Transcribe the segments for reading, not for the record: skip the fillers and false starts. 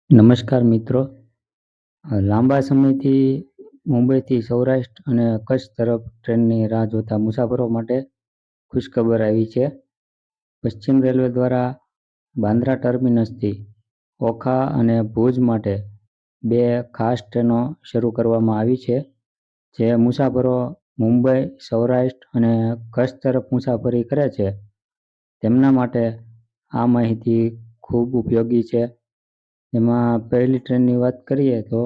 નમસ્કાર મિત્રો. લાંબા સમયથી મુંબઈથી સૌરાષ્ટ્ર અને કચ્છ તરફ ટ્રેનની રાહ જોતા મુસાફરો માટે ખુશખબર આવી છે. પશ્ચિમ રેલવે દ્વારા બાંદ્રા ટર્મિનસથી ઓખા અને ભુજ માટે 2 ખાસ ટ્રેનો શરૂ કરવામાં આવી છે. જે મુસાફરો મુંબઈ, સૌરાષ્ટ્ર અને કચ્છ તરફ મુસાફરી કરે છે તેમના માટે આ માહિતી ખૂબ ઉપયોગી છે. એમાં પહેલી ટ્રેનની વાત કરીએ તો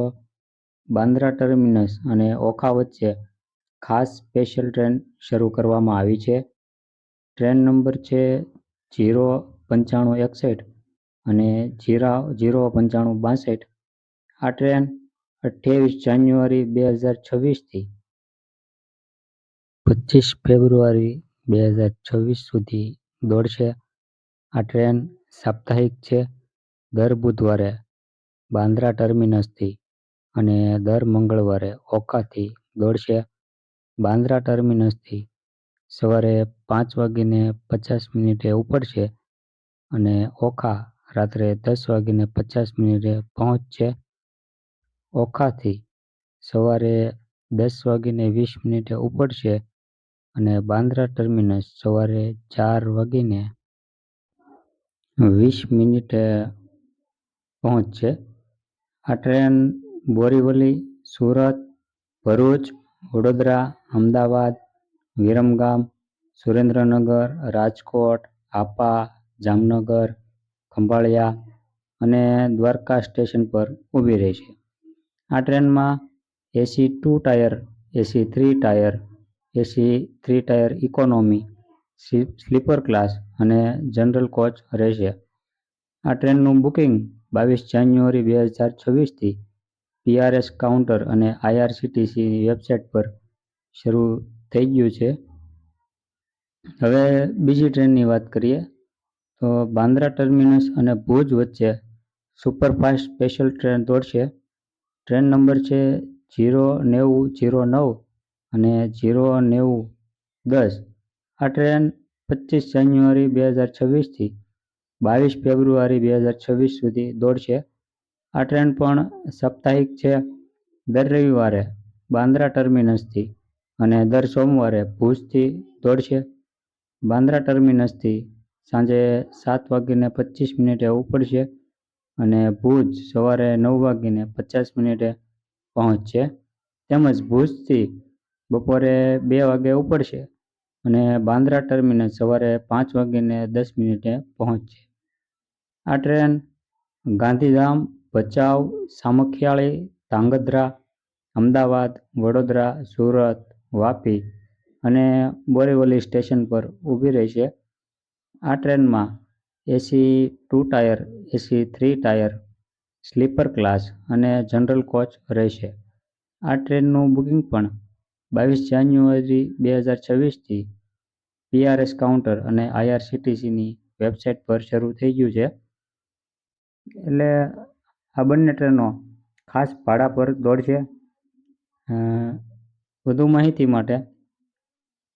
બાંદ્રા ટર્મિનસ અને ઓખા વચ્ચે ખાસ સ્પેશિયલ ટ્રેન શરૂ કરવામાં આવી છે. ટ્રેન નંબર છે 09561 અને 09562. આ ટ્રેન 28 જાન્યુઆરી 2026 થી 25 ફેબ્રુઆરી 2026 સુધી દોડશે. આ ટ્રેન સાપ્તાહિક છે. દર બુધવારે બાંદ્રા ટર્મિનસથી અને દર મંગળવારે ઓખાથી દોડશે. બાંદ્રા ટર્મિનસથી સવારે 5:50 ઉપડશે અને ઓખા રાત્રે 10:50 પહોંચશે. ઓખાથી સવારે 10:20 ઉપડશે અને બાંદ્રા ટર્મિનસ સવારે 4:20 પહોંચશે. આ ટ્રેન બોરીવલી, સુરત, ભરૂચ, વડોદરા, અમદાવાદ, વિરમગામ, સુરેન્દ્રનગર, રાજકોટ, હાપા, જામનગર, ખંભાળિયા અને દ્વારકા સ્ટેશન પર ઊભી રહેશે. આ ટ્રેનમાં એસી 2 ટાયર, એસી 3 ટાયર, એસી 3 ટાયર ઇકોનોમી, સ્લીપર ક્લાસ અને જનરલ કોચ રહેશે. આ ટ્રેનનું બુકિંગ 22 જાન્યુઆરી 2026 થી PRS કાઉન્ટર અને IRCTC વેબસાઇટ પર શરૂ થઈ ગયું છે. હવે બીજી ટ્રેનની વાત કરીએ તો બાંદ્રા ટર્મિનસ અને ભુજ વચ્ચે સુપરફાસ્ટ સ્પેશિયલ ટ્રેન દોડશે. ટ્રેન નંબર છે 09009 અને 09010. આ ટ્રેન 25 જાન્યુઆરી 2026 થી 22 ફેબ્રુઆરી 2026 સુધી દોડશે. આ ટ્રેન પણ સાપ્તાહિક છે. દર રવિવારે બાંદ્રા ટર્મિનસથી અને દર સોમવારે ભુજથી દોડશે. બાંદ્રા ટર્મિનસથી સાંજે 7:25 ઉપડશે અને ભુજ સવારે 9:50 પહોંચશે. તેમજ ભુજથી બપોરે 2 વાગે ઉપડશે અને બાંદ્રા ટર્મિનસ સવારે 5:10 પહોંચશે. આ ટ્રેન ગાંધીધામ, ભચાઉ, સામખિયાળી, ધાંગધ્રા, અમદાવાદ, વડોદરા, સુરત, વાપી અને બોરીવલી સ્ટેશન પર ઊભી રહેશે. આ ટ્રેનમાં એસી 2 ટાયર, એસી 3 ટાયર, સ્લીપર ક્લાસ અને જનરલ કોચ રહેશે. આ ટ્રેનનું બુકિંગ પણ 22 જાન્યુઆરી 2026 થી PRS કાઉન્ટર અને IRCTCની વેબસાઇટ પર શરૂ થઈ ગયું છે. એટલે આ બંને ટ્રેનો ખાસ ભાડા પર દોડશે. વધુ માહિતી માટે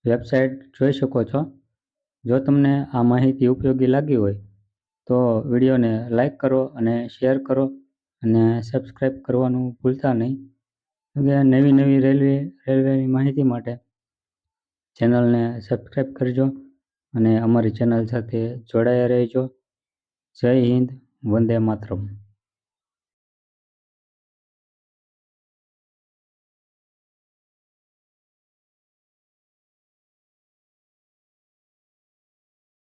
વેબસાઇટ જોઈ શકો છો. જો તમને આ માહિતી ઉપયોગી લાગી હોય તો વિડીયોને લાઈક કરો અને શેર કરો અને સબસ્ક્રાઈબ કરવાનું ભૂલતા નહીં. નવી રેલવેની માહિતી માટે ચેનલને સબસ્ક્રાઈબ કરજો અને અમારી ચેનલ સાથે જોડાયા રહેજો. જય હિન્દ, વંદે માતરમ.